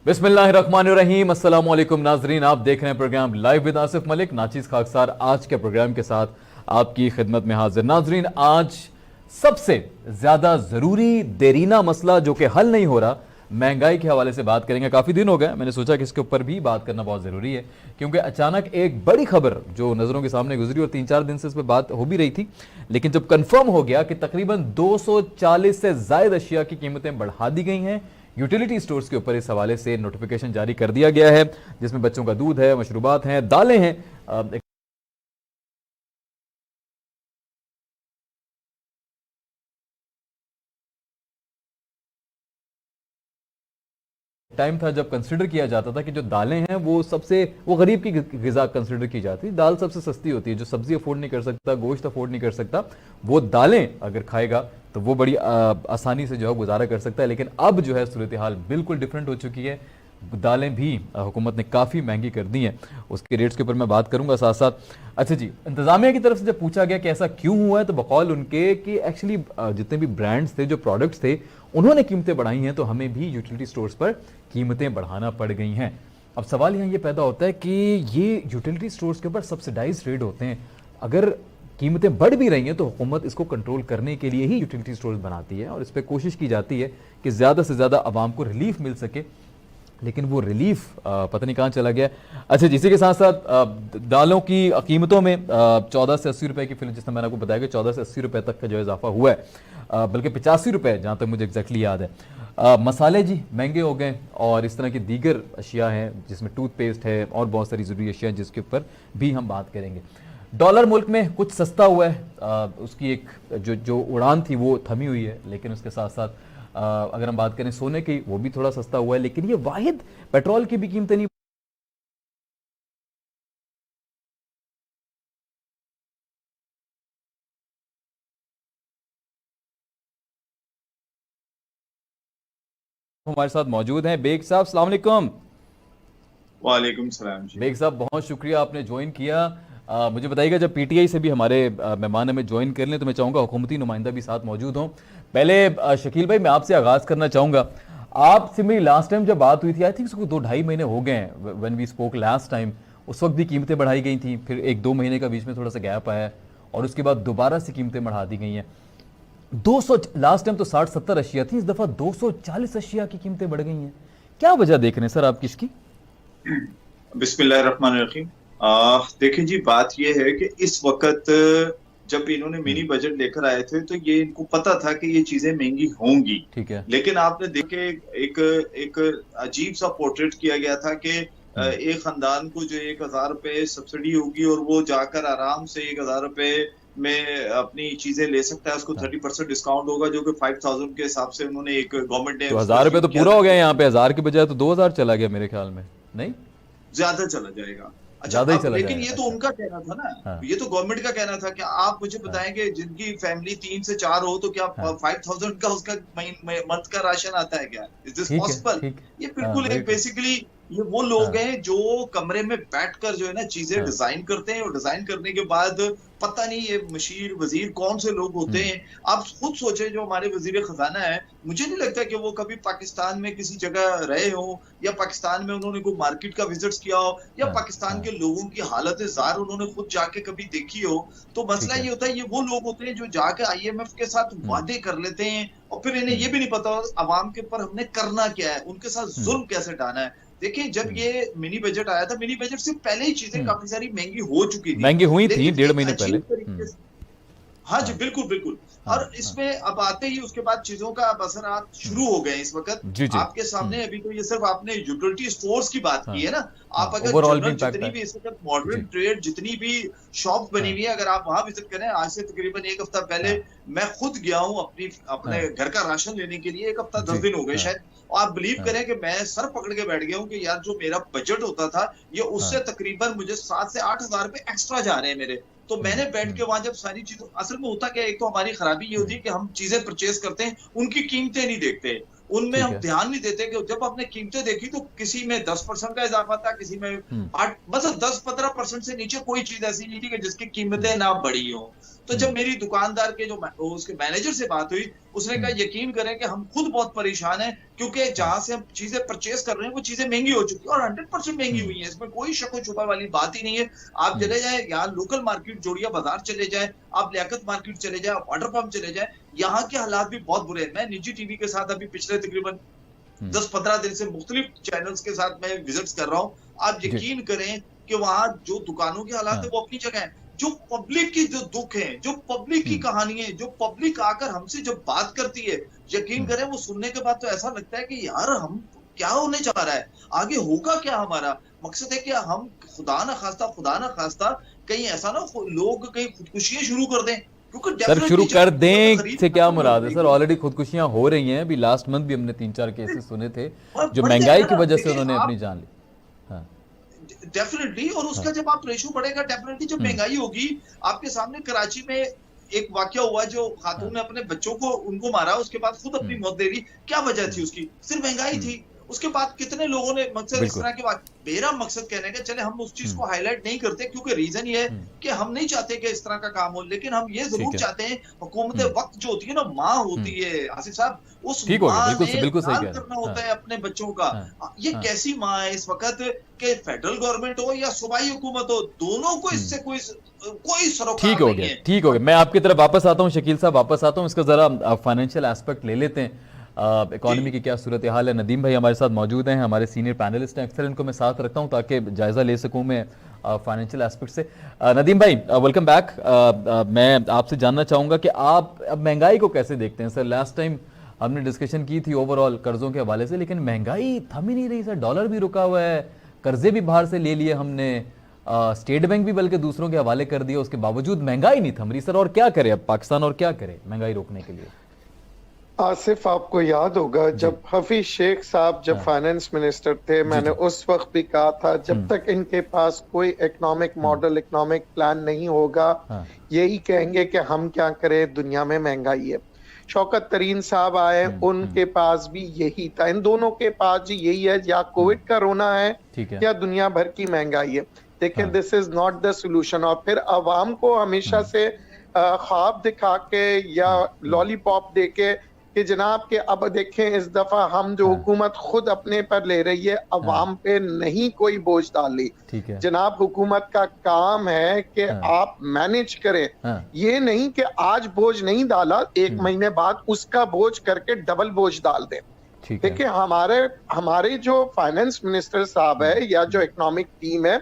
बिस्मिल्लाहिर्रहमानिर्रहीम। अस्सलाम वालेकुम नाजरीन, आप देख रहे हैं program live with Asif Malik. नाचीज़ खाकसार आज के प्रोग्राम के साथ आपकी खिदमत में हाजिर। नाजरीन, आज सबसे ज़्यादा ज़रूरी देरीना मसला जो कि हल नहीं हो रहा, महंगाई के हवाले से बात करेंगे। काफ़ी दिन हो गए, मैंने सोचा कि इसके ऊपर भी बात करना बहुत ज़रूरी है, क्योंकि अचानक एक बड़ी खबर जो नज़रों के सामने गुजरी और 3-4 दिन से इस पर बात हो भी रही थी, लेकिन जब कन्फर्म हो गया कि तकरीबन 240 से ज़ायद अशिया की कीमतें बढ़ा दी गई हैं। यूटिलिटी स्टोर्स के ऊपर इस हवाले से नोटिफिकेशन जारी कर दिया गया है, जिसमें बच्चों का दूध है, मशरूबात हैं, दालें हैं। टाइम था जब कंसिडर किया जाता था कि जो दालें हैं वो गरीब की गिजा कंसिडर की जाती। दाल सबसे सस्ती होती है, जो सब्जी अफोर्ड नहीं कर सकता, गोश्त अफोर्ड नहीं कर सकता, वो दालें अगर खाएगा तो वो बड़ी आसानी से जो है गुजारा कर सकता है। लेकिन अब जो है सूरत हाल बिल्कुल डिफरेंट हो चुकी है। दालें भी हुकूमत ने काफ़ी महंगी कर दी हैं। उसके रेट्स के ऊपर मैं बात करूंगा साथ साथ। अच्छा जी, इंतजामिया की तरफ से जब पूछा गया कि ऐसा क्यों हुआ है, तो बकौल उनके कि एक्चुअली जितने भी ब्रांड्स थे, जो प्रोडक्ट्स थे, उन्होंने कीमतें बढ़ाई हैं, तो हमें भी यूटिलिटी स्टोर्स पर कीमतें बढ़ाना पड़ गई हैं। अब सवाल यहाँ ये पैदा होता है कि ये यूटिलिटी स्टोर्स के ऊपर सब्सिडाइज रेट होते हैं। अगर कीमतें बढ़ भी रही हैं तो हुकूमत इसको कंट्रोल करने के लिए ही यूटिलिटी स्टोर्स बनाती है और इस पर कोशिश की जाती है कि ज़्यादा से ज़्यादा आवाम को रिलीफ मिल सके। लेकिन वो रिलीफ पता नहीं कहाँ चला गया। अच्छा जी, इसी के साथ साथ दालों की कीमतों में 14 से 80 रुपए की फिल्म, जिसने मैंने आपको बताया कि 14 से 80 रुपए तक का जो इजाफा हुआ है, बल्कि 85 रुपए जहाँ तक मुझे एग्जैक्टली याद है। मसाले जी महंगे हो गए और इस तरह की दीगर अशिया हैं, जिसमें टूथपेस्ट है और बहुत सारी ज़रूरी अशिया, जिसके ऊपर भी हम बात करेंगे। डॉलर मुल्क में कुछ सस्ता हुआ है, उसकी एक जो उड़ान थी वो थमी हुई है। लेकिन उसके साथ साथ अगर हम बात करें सोने की, वो भी थोड़ा सस्ता हुआ है। लेकिन ये वाहिद पेट्रोल की भी कीमतें नहीं। हमारे साथ मौजूद हैं बेग साहब। अस्सलाम वालेकुम। वालेकुम सलाम जी। बेग साहब, बहुत शुक्रिया आपने ज्वाइन किया। मुझे बताइएगा, जब पीटीआई से भी हमारे मेहमान हमें ज्वाइन कर लें तो मैं चाहूँगा हुकूमती नुमाइंदा भी साथ मौजूद हों। पहले शकील भाई, मैं आपसे आगाज़ करना चाहूँगा। आपसे मेरी लास्ट टाइम जब बात हुई थी, आई थिंक उसको 2-2.5 महीने हो गए हैं, when we spoke last time. उस वक्त भी कीमतें बढ़ाई गई थी, फिर 1-2 महीने का बीच में थोड़ा सा गैप आया और उसके बाद दोबारा से कीमतें बढ़ा दी गई हैं। 200, लास्ट टाइम तो 60-70 अशिया थी, इस दफ़ा 240 अशिया की कीमतें बढ़ गई हैं। क्या वजह देख रहे हैं सर आप किसकी? बिस्मिल्लाहिर्रहमानिर्रहीम। देखिए जी, बात यह है कि इस वक्त जब इन्होंने मिनी बजट लेकर आए थे तो ये इनको पता था कि ये चीजें महंगी होंगी। ठीक है। लेकिन आपने देखे एक एक अजीब सा पोर्ट्रेट किया गया था कि एक खानदान को जो 1,000 रुपए सब्सिडी होगी और वो जाकर आराम से 1,000 रुपए में अपनी चीजें ले सकता है। उसको 30% डिस्काउंट होगा, जो कि 5,000 के हिसाब से उन्होंने एक गवर्नमेंट ने तो उसको 1000 रुपये अचीव तो किया पूरा था हो गया, कि यहाँ पे 1000 के बजाय तो 2000 चला गया मेरे ख्याल में। नहीं, ज्यादा चला जाएगा। अच्छा, ज्यादा ही अब चला लेकिन जाएगा। ये तो अच्छा। उनका कहना था ना, हाँ। ये तो गवर्नमेंट का कहना था कि आप मुझे हाँ। बताएं कि जिनकी फैमिली 3 से 4 हो तो क्या हाँ। 5,000 का उसका मंथ का राशन आता है क्या? इज दिस ठीक है। पॉसिबल? ठीक। ये हाँ, बिल्कुल वेरी एक ट्रू। बेसिकली ये वो लोग हाँ। हैं जो कमरे में बैठकर जो है ना चीजें हाँ। डिजाइन करते हैं और डिजाइन करने के बाद पता नहीं ये मशीर वजीर कौन से लोग होते हैं। आप खुद सोचें, जो हमारे वजीर खजाना है, मुझे नहीं लगता कि वो कभी पाकिस्तान में किसी जगह रहे हो या पाकिस्तान में उन्होंने कोई मार्केट का विजिट किया हो या हाँ। पाकिस्तान हाँ। के लोगों की हालत जार उन्होंने खुद जाके कभी देखी हो। तो मसला ठीक है। ये होता है, ये वो लोग होते हैं जो जाके आईएमएफ के साथ हम्म। वादे कर लेते हैं और फिर इन्हें ये हम्म। भी नहीं पता अवाम के ऊपर हमने करना क्या है, उनके साथ हम्म। जुल्म कैसे डालना है। देखिए, जब हम्म। ये मिनी बजट आया था, मिनी बजट से पहले ही चीजें हम्म। काफी सारी महंगी हो चुकी थी, महंगी हुई थी लेकिन 1.5 एक महीने पहले। अजीब तरीके से। हाँ जी, हाँ। बिल्कुल, बिल्कुल। हाँ। और हाँ। इसमें अब आते ही उसके बाद चीज़ों का अब असरात शुरू हो गए हैं इस वक़्त। जी जी। आपके सामने अभी तो ये सिर्फ़ आपने यूटिलिटी स्टोर्स की बात हाँ। की है ना। हाँ, आप अगर ओवरऑल भी जनरल इम्पैक्ट जितनी है। भी इस वक़्त जी। मॉडर्न ट्रेड जितनी भी शॉप्स बनी हाँ। हुई है, अगर आप वहाँ विज़िट करें, आज से तकरीबन 1 हफ़्ता पहले हाँ। मैं खुद गया हूँ अपने हाँ। घर का राशन लेने के लिए। 1 हफ़्ता 10 जी। दिन हो गए हाँ। शायद। और आप बिलीव हाँ। करें कि मैं सर पकड़ के बैठ गया हूँ कि यार, जो मेरा बजट होता था, ये उससे हाँ। तकरीबन मुझे 7 से 8,000 रुपए एक्स्ट्रा जा रहे हैं मेरे। तो मैंने बैठ हम्म। के वहां जब सारी चीजों, असल में होता क्या है, एक तो हमारी खराबी ये होती हम्म। है कि हम चीजें परचेज करते हैं, उनकी कीमतें नहीं देखते। उनमें ठीक हम है। ध्यान नहीं देते कि जब आपने कीमतें देखी तो किसी में 10% का इजाफा था, किसी में 8, बस 10-15% से नीचे कोई चीज ऐसी नहीं थी कि जिसकी कीमतें ना बढ़ी हो। तो जब मेरी दुकानदार के जो उसके मैनेजर से बात हुई, उसने कहा यकीन करें कि हम खुद बहुत परेशान हैं, क्योंकि जहां से हम चीजें परचेज कर रहे हैं वो चीजें महंगी हो चुकी है और 100% महंगी हुई है, इसमें कोई शक शुबा वाली बात ही नहीं है। आप चले जाए यहाँ लोकल मार्केट जोड़िया बाजार चले जाए, आप लियाकत मार्केट चले जाए, वाटर पंप चले जाए, यहाँ के हालात भी बहुत बुरे हैं। मैं निजी टीवी के साथ अभी पिछले तकरीबन 10-15 दिन से मुख्तलिफ चैनल्स के साथ मैं विजिट्स कर रहा हूँ। आप जी। यकीन करें कि वहां जो दुकानों के हालात है वो अपनी जगह है, जो पब्लिक की जो दुख है, जो पब्लिक की कहानी है, जो पब्लिक आकर हमसे जब बात करती है, यकीन करें वो सुनने के बाद तो ऐसा लगता है कि यार हम क्या होने जा रहा है, आगे होगा क्या हमारा। मकसद है कि हम खुदा ना खास्ता कहीं ऐसा ना लोग कहीं खुदकुशियां शुरू कर दें, क्योंकि सर शुरू कर दें खरीद से क्या खत्म नहीं हो मुराद है रही सर? ऑलरेडी खुदकुशियां हो रही हैं। अभी लास्ट मंथ भी हमने 3-4 केसेस सुने थे और जो बढ़ महंगाई जाएगा की ना, वजह से देखिए उन्होंने अपनी आप जान ली। हाँ। डेफिनेटली, और उसका हाँ। जब आप रेशो बढ़ेगा डेफिनेटली जब महंगाई होगी। आपके सामने कराची में एक वाकया हुआ, जो खातून ने अपने बच्चों को उनको मारा, उसके बाद खुद अपनी मौत दे दी। क्या वजह थी उसकी? सिर्फ महंगाई थी। उसके बाद कितने लोगों ने मकसद इस बिल्कुल। तरह के मेरा मकसद कहने का, चले हम उस चीज को हाईलाइट नहीं करते क्योंकि रीजन ये है कि हम नहीं चाहते कि इस तरह का काम हो, लेकिन हम ये जरूर चाहते हैं हुकूमत वक्त जो होती है ना, माँ होती है आसिफ साहब, उस ठीक हो गया, माँ बिल्कुल ने बिल्कुल सही ख्याल कह रहे करना हैं। होता है अपने बच्चों का। ये कैसी माँ है इस वक्त, के फेडरल गवर्नमेंट हो या सूबाई हुकूमत हो, दोनों को इससे कोई सरोकार नहीं है। ठीक हो गया। मैं आपकी तरफ वापस आता हूँ शकील साहब, वापस आता हूँ। इसका जरा फाइनेंशियल एस्पेक्ट ले लेते हैं। इकोनॉमी की क्या सूरत हाल है। नदीम भाई हमारे साथ मौजूद हैं, हमारे सीनियर पैनलिस्ट हैं। अक्सर इनको मैं साथ रखता हूँ ताकि जायज़ा ले सकूँ मैं फाइनेंशियल एस्पेक्ट से। नदीम भाई वेलकम बैक। मैं आपसे जानना चाहूँगा कि आप अब महंगाई को कैसे देखते हैं सर? लास्ट टाइम हमने डिस्कशन की थी ओवरऑल कर्जों के हवाले से, लेकिन महंगाई थम ही नहीं रही सर। डॉलर भी रुका हुआ है, कर्जे भी बाहर से ले लिए हमने, स्टेट बैंक भी बल्कि दूसरों के हवाले कर दिया, उसके बावजूद महंगाई नहीं थम रही सर। और क्या करे अब पाकिस्तान, और क्या करे महंगाई रोकने के लिए? आसिफ, आपको याद होगा जब हफीज शेख साहब जब फाइनेंस मिनिस्टर थे, मैंने उस वक्त भी कहा था जब तक इनके पास कोई इकोनॉमिक मॉडल, इकोनॉमिक प्लान नहीं होगा, यही कहेंगे कि हम क्या करें, दुनिया में महंगाई है। शौकत तरीन साहब आए, उनके पास भी यही था। इन दोनों के पास भी यही है, या कोविड का रोना है या दुनिया भर की महंगाई है। देखें, this is not the solution. और फिर अवाम को हमेशा से ख्वाब दिखा के या लॉलीपॉप दे के कि जनाब के अब देखें इस दफा हम जो हुकूमत खुद अपने पर ले रही है, अवाम पे नहीं कोई बोझ डाली। जनाब हुकूमत का काम है कि आप मैनेज करें, ये नहीं कि आज बोझ नहीं डाला, एक महीने बाद उसका बोझ करके डबल बोझ डाल दें। देखिए, हमारे जो फाइनेंस मिनिस्टर साहब है या जो इकोनॉमिक टीम है,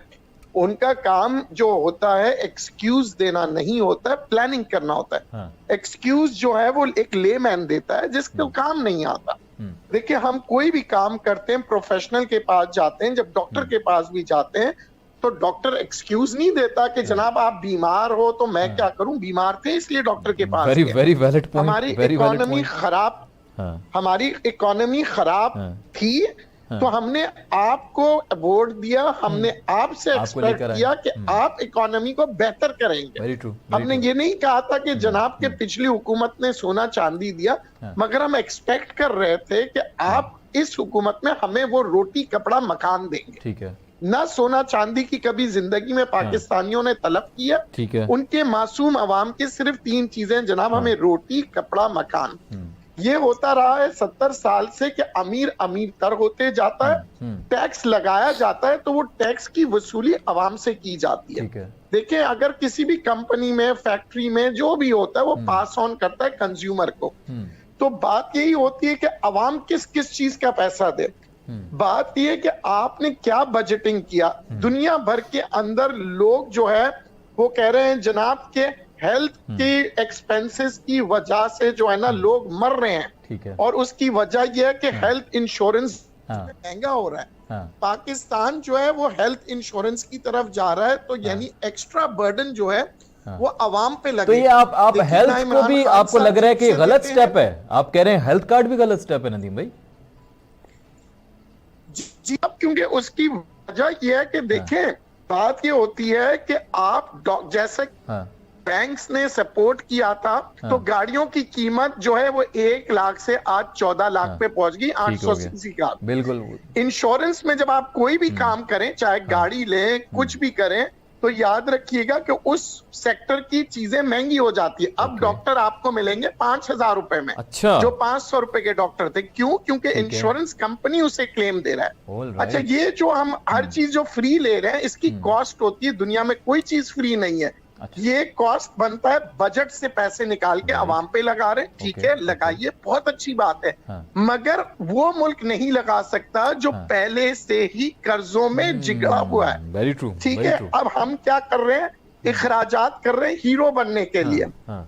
उनका काम जो होता है एक्सक्यूज देना नहीं होता है, प्लानिंग करना होता है। एक्सक्यूज जो है वो एक लेमैन देता है जिसको काम नहीं आता। देखिए, हम कोई भी काम करते हैं, प्रोफेशनल के पास जाते हैं, जब डॉक्टर के पास भी जाते हैं तो डॉक्टर एक्सक्यूज नहीं देता कि जनाब आप बीमार हो तो मैं क्या करूं, बीमार थे इसलिए डॉक्टर के पास गए। हमारी इकोनॉमी खराब, हमारी इकोनॉमी खराब थी तो हमने आपको अवार्ड दिया, हमने आपसे एक्सपेक्ट किया कि आप इकोनॉमी को बेहतर करेंगे। हमने ये नहीं कहा था कि जनाब के पिछली हुकूमत ने सोना चांदी दिया, मगर हम एक्सपेक्ट कर रहे थे कि आप इस हुकूमत में हमें वो रोटी कपड़ा मकान देंगे। ठीक है ना, सोना चांदी की कभी जिंदगी में पाकिस्तानियों ने तलब किया। ठीक है, उनके मासूम अवाम की सिर्फ 3 चीजें जनाब, हमें रोटी, कपड़ा, मकान। ये होता रहा है 70 साल से कि अमीर अमीर तर होते जाता है, टैक्स लगाया जाता है तो वो टैक्स की वसूली अवाम से की जाती है। देखिए, अगर किसी भी कंपनी में, फैक्ट्री में जो भी होता है वो पास ऑन करता है कंज्यूमर को। तो बात यही होती है कि अवाम किस किस चीज का पैसा दे। बात यह है कि आपने क्या बजटिंग किया। दुनिया भर के अंदर लोग जो है वो कह रहे हैं जनाब के हेल्थ की एक्सपेंसेस की वजह से जो है ना लोग मर रहे हैं। ठीक है, और उसकी वजह यह है कि हेल्थ इंश्योरेंस महंगा हो रहा है। पाकिस्तान जो है वो हेल्थ इंश्योरेंस की तरफ जा रहा है, तो यानी एक्स्ट्रा बर्डन जो है वो अवाम पे लगे। तो ये आप हेल्थ को भी आपको लग रहा है कि गलत स्टेप है? आप कह रहे हैं हेल्थ कार्ड भी गलत स्टेप है नदीम भाई? जी, अब क्योंकि उसकी वजह यह है कि देखें, बात ये होती है कि आप जैसे बैंक्स ने सपोर्ट किया था तो गाड़ियों की कीमत जो है वो 1 लाख से आज 14 लाख पे पहुंच गई, 800 सीसी का। बिल्कुल। इंश्योरेंस में जब आप कोई भी काम करें, चाहे गाड़ी लें, कुछ भी करें, तो याद रखिएगा कि उस सेक्टर की चीजें महंगी हो जाती है। अब डॉक्टर आपको मिलेंगे 5,000 रुपए में, अच्छा, जो 500 रुपए के डॉक्टर थे। क्यों? क्योंकि इंश्योरेंस कंपनी उसे क्लेम दे रहा है। अच्छा, ये जो हम हर चीज जो फ्री ले रहे हैं, इसकी कॉस्ट होती है। दुनिया में कोई चीज फ्री नहीं है। ये कॉस्ट बनता है बजट से पैसे निकाल के आवाम पे लगा रहे, ठीक है, लगाइए, बहुत अच्छी बात है। मगर वो मुल्क नहीं लगा सकता जो पहले से ही कर्जों में जिगड़ा हुआ है। वेरी ट्रू, ठीक है। अब हम क्या कर रहे हैं? इखराजात कर रहे हैं हीरो बनने के लिए।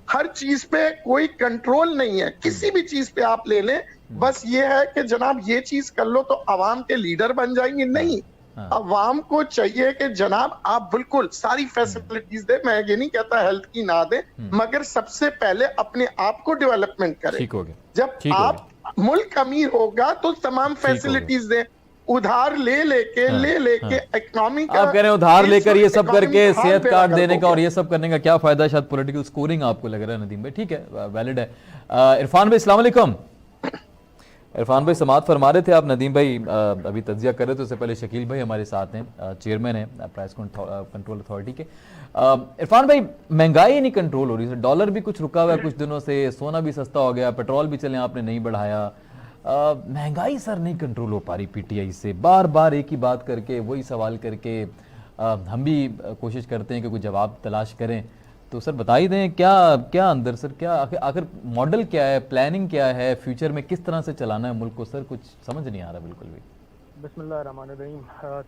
हर चीज पे कोई कंट्रोल नहीं है। किसी भी चीज पे आप ले लें, बस ये है कि जनाब ये चीज कर लो तो आवाम के लीडर बन जाएंगे। नहीं, अवाम को चाहिए कि जनाब आप बिल्कुल सारी फैसिलिटीज दे। मैं ये नहीं कहता हेल्थ की ना दे, मगर सबसे पहले अपने आप को डेवलपमेंट करें। ठीक हो गया। जब आप मुल्क अमीर होगा तो तमाम फैसिलिटीज दे। उधार ले लेके इकोनॉमी का, आप कह रहे हैं उधार लेकर ये सब करके सेहत कार्ड देने का और ये सब करने का क्या फायदा? शायद पॉलिटिकल स्कोरिंग आपको लग रहा है नदीम भाई। ठीक है, वैलिड है। इरफान भाई, अस्सलाम वालेकुम। इरफान भाई समाअत फरमा रहे थे आप। नदीम भाई अभी तज्जिया कर रहे थे, उससे पहले शकील भाई हमारे साथ हैं, चेयरमैन हैं प्राइस कंट्रोल अथॉरिटी के। इरफान भाई, महंगाई नहीं कंट्रोल हो रही, डॉलर भी कुछ रुका हुआ है कुछ दिनों से, सोना भी सस्ता हो गया, पेट्रोल भी चले आपने नहीं बढ़ाया, महंगाई सर नहीं कंट्रोल हो पा रही पीटीआई से। बार बार एक ही बात करके, वही सवाल करके हम भी कोशिश करते हैं कि कोई जवाब तलाश करें। तो सर बता ही दें क्या क्या अंदर सर, क्या आखिर मॉडल क्या है, प्लानिंग क्या है, फ्यूचर में किस तरह से चलाना है मुल्क को? सर कुछ समझ नहीं आ रहा बिल्कुल भी। बिस्मिल्लाहिर्रहमानिर्रहीम।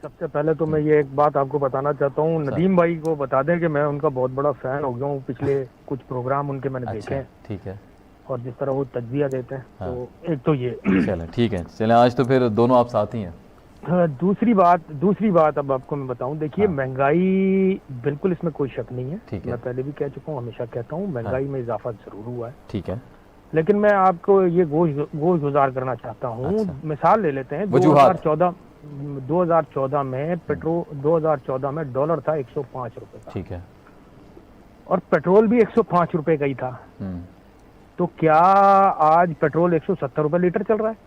सबसे पहले तो मैं ये एक बात आपको बताना चाहता हूँ, नदीम भाई को बता दें कि मैं उनका बहुत बड़ा फैन हो गया हूँ। पिछले कुछ प्रोग्राम उनके मैंने देखे हैं। ठीक है। और जिस तरह वो तज्जिया देते हैं, तो एक तो ये चले ठीक है, चले आज तो फिर दोनों आप साथ ही हैं। दूसरी बात अब आपको मैं बताऊं, देखिए महंगाई बिल्कुल, इसमें कोई शक नहीं है। मैं पहले भी कह चुका हूं, हमेशा कहता हूं, महंगाई में इजाफा जरूर हुआ है। ठीक है। लेकिन मैं आपको ये गोश गुजार करना चाहता हूं। मिसाल ले लेते हैं, 2014 में पेट्रोल, 2014 में डॉलर था 105 रुपए का। ठीक है। और पेट्रोल भी 105 रुपए का ही था। तो क्या आज पेट्रोल 170 रुपए लीटर चल रहा है?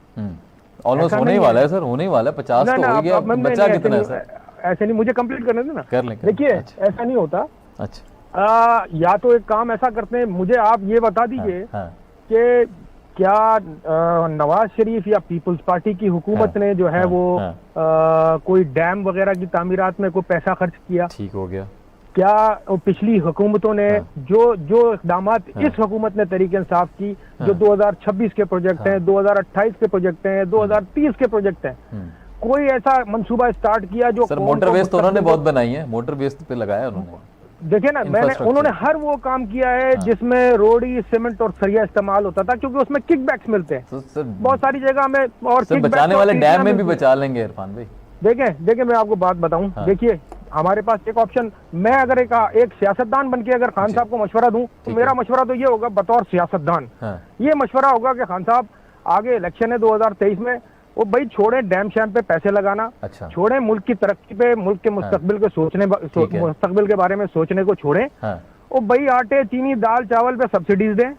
ऑलमोस्ट होने ही वाला है सर, होने ही वाला है। 50 तो हो गया, बचा कितना है सर? ऐसे नहीं, मुझे कंप्लीट करने देना। कर लें। देखिए ऐसा नहीं होता। अच्छा, या तो एक काम ऐसा करते हैं, मुझे आप ये बता दीजिए कि क्या नवाज शरीफ या पीपल्स पार्टी की हुकूमत ने जो है वो कोई डैम वगैरह की तामीरात में कोई पैसा खर्च किया? ठीक हो गया। क्या पिछली हुकूमतों ने जो इक़दामात इस हुकूमत ने तरीके इंसाफ की, जो 2026 के प्रोजेक्ट हैं, 2028 के प्रोजेक्ट हैं, 2030 के प्रोजेक्ट हैं, कोई ऐसा मंसूबा स्टार्ट किया जो? सर मोटरवेज तो उन्होंने बहुत बनाई है, मोटरवेज पे लगाया उन्होंने। देखिए ना, उन्होंने हर वो काम किया है जिसमें रोड़ी, सीमेंट और सरिया इस्तेमाल होता था, क्योंकि उसमें किकबैक्स मिलते हैं बहुत सारी जगह में। और बचाने वाले डैम में भी बचा लेंगे इरफान भाई। देखिए मैं आपको बात बताऊं, देखिए हमारे पास एक ऑप्शन, मैं अगर एक सियासतदान बन के अगर खान साहब को मशवरा दूं, तो मेरा मशवरा तो ये होगा बतौर सियासतदान, ये मशवरा होगा कि खान साहब आगे इलेक्शन है 2023 में, वो भाई छोड़े डैम शैम पे पैसे लगाना, छोड़े मुल्क की तरक्की पे, मुल्क के मुस्तकबिल के मुस्तकबिल के बारे में सोचने को छोड़े। वो भाई आटे, चीनी, दाल, चावल पे सब्सिडीज दें।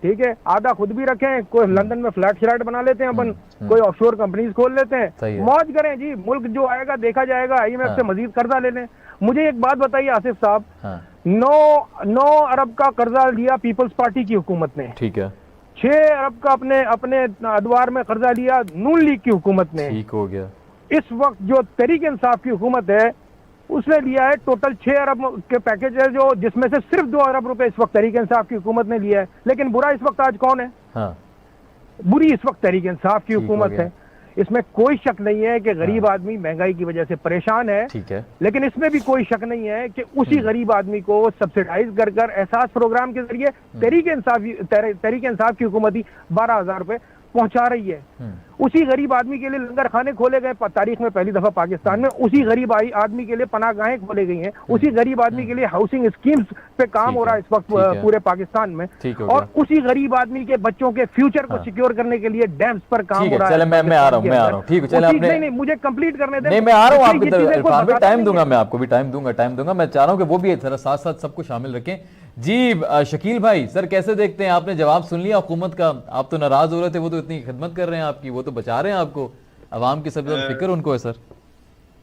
ठीक है, आधा खुद भी रखें, कोई लंदन में फ्लैट श्लैट बना लेते हैं अपन, कोई ऑफशोर कंपनीज खोल लेते हैं, मौज करें जी। मुल्क जो आएगा देखा जाएगा, IMF से मजीद कर्जा ले लें। मुझे एक बात बताइए आसिफ साहब, 9 अरब का कर्जा लिया पीपल्स पार्टी की हुकूमत ने। ठीक है। 6 अरब का अपने अदवार में कर्जा लिया नून लीग की हुकूमत ने। ठीक हो गया। इस वक्त जो तहरीक इंसाफ की हुकूमत है, उसने लिया है टोटल 6 अरब के पैकेज है, जो जिसमें से सिर्फ 2 अरब रुपए इस वक्त तहरीक इंसाफ की हुकूमत ने लिया है। लेकिन बुरा इस वक्त आज कौन है? बुरी इस वक्त तहरीक इंसाफ की हुकूमत है। इसमें कोई शक नहीं है कि गरीब आदमी महंगाई की वजह से परेशान है। ठीक है। लेकिन इसमें भी कोई शक नहीं है कि उसी गरीब आदमी को सब्सिडाइज कर एहसास प्रोग्राम के जरिए तहरीक इंसाफ की हुकूमत ही 12,000 रुपए पहुंचा रही है। उसी गरीब आदमी के लिए लंगर खाने खोले गए तारीख में पहली दफा पाकिस्तान में, उसी गरीब आदमी के लिए पनाहगाहें खोले गई हैं, उसी गरीब आदमी के लिए हाउसिंग स्कीम्स पे काम हो रहा है इस वक्त पूरे पाकिस्तान में, और उसी गरीब आदमी के बच्चों के फ्यूचर को सिक्योर करने के लिए डैम्स पर काम हो रहा है। मैं आ रहा हूँ। ठीक है, चलिए नहीं, मुझे कंप्लीट करने दें। नहीं, मैं आ रहा हूँ आपकी तरफ। टाइम दूंगा, मैं आपको भी टाइम दूंगा। मैं चाह रहा हूँ कि वो भी साथ साथ सबको शामिल रखें। जी शकील भाई सर, कैसे देखते हैं? आपने जवाब सुन लिया हुकूमत का, आप तो नाराज हो रहे थे, वो तो इतनी खिदमत कर रहे हैं आपकी, वो तो बचा रहे हैं आपको, अवाम की सबसे ज्यादा फिक्र उनको है सर।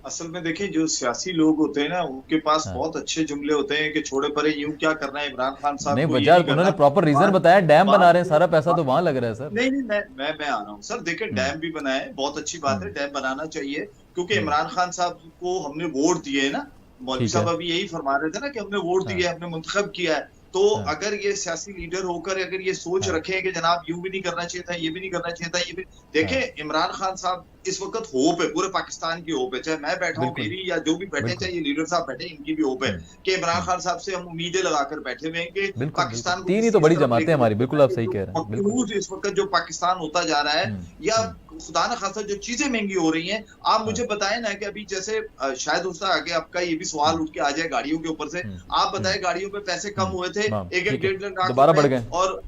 असल में देखिए, जो सियासी लोग होते हैं ना, उनके पास बहुत अच्छे जुमले होते हैं कि छोड़े परे यूं क्या करना है इमरान खान साहब नहीं को, ये वजह नहीं उन्होंने करना। प्रॉपर रीजन बात- बताया, डैम बना रहे हैं, सारा पैसा बात- तो वहां लग रहा है सर। नहीं नहीं, मैं आ रहा हूँ सर। देखिए, डैम भी बनाए, बहुत अच्छी बात है, डैम बनाना चाहिए, क्योंकि इमरान खान साहब को हमने वोट दिए है ना। मौलवी ठीक है। साहब अभी यही फरमा रहे थे ना कि हमने वोट दिए, हमने मुंतखब किया है। तो अगर ये सियासी लीडर होकर अगर ये सोच रखे कि जनाब यूं भी नहीं करना चाहिए था, ये भी नहीं करना चाहिए था, ये भी देखे, इमरान खान साहब इस वक्त होप है, पूरे पाकिस्तान की होप है, चाहे मैं बैठा हूँ, मेरी या जो भी बैठे, चाहे ये लीडर साहब बैठे, इनकी भी होप है कि इमरान खान साहब से हम उम्मीदें लगाकर बैठे हुए हैं कि पाकिस्तान को तीन ही तो बड़ी जमातें हमारी, बिल्कुल आप सही कह रहे हैं, बिल्कुल। इस वक्त जो पाकिस्तान होता जा रहा है, या खुदा न खासा जो चीजें महंगी हो रही हैं, आप मुझे बताएं ना कि अभी जैसे शायद उसका आगे आपका ये भी सवाल उठ के आ जाए गाड़ियों के ऊपर से, आप बताएं गाड़ियों पे पैसे कम हुए थे, एक 1.5 लाख दोबारा बढ़ गए, और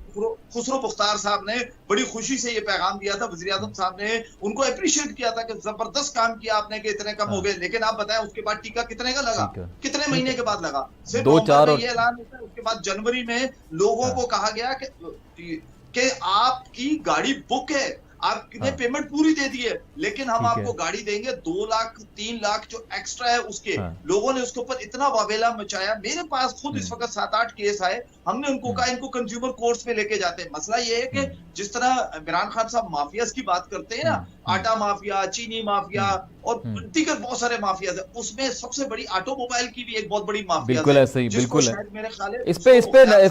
खुसरो पुख्तार साहब ने बड़ी खुशी से ये पैगाम दिया था, वज़ीर आज़म साहब ने उनको अप्रिशिएट किया था कि जबरदस्त काम किया आपने कि इतने कम हो गए। लेकिन आप बताएं उसके बाद टीका कितने का लगा, कितने महीने के बाद लगा? सिर्फ 2-4 ये ऐलान होता है, उसके बाद जनवरी में लोगों को कहा गया कि आपकी गाड़ी बुक है, आपने पेमेंट पूरी दे दी है, लेकिन हम आपको गाड़ी देंगे 2 लाख 3 लाख जो एक्स्ट्रा है उसके। लोगों ने उसके ऊपर इतना वावेला मचाया। मेरे पास खुद इस वक्त 7-8 केस आए, हमने उनको कहा इनको कंज्यूमर कोर्ट्स में लेके जाते हैं। मसला ये है कि जिस तरह इमरान खान साहब माफियाज की बात करते हैं ना, आटा माफिया, चीनी माफिया और दीगर बहुत सारे माफियाज है, उसमें सबसे बड़ी ऑटोमोबाइल की भी एक बहुत बड़ी माफिया बिल्कुल ऐसे ही, बिल्कुल है। मेरे ख्याल है इस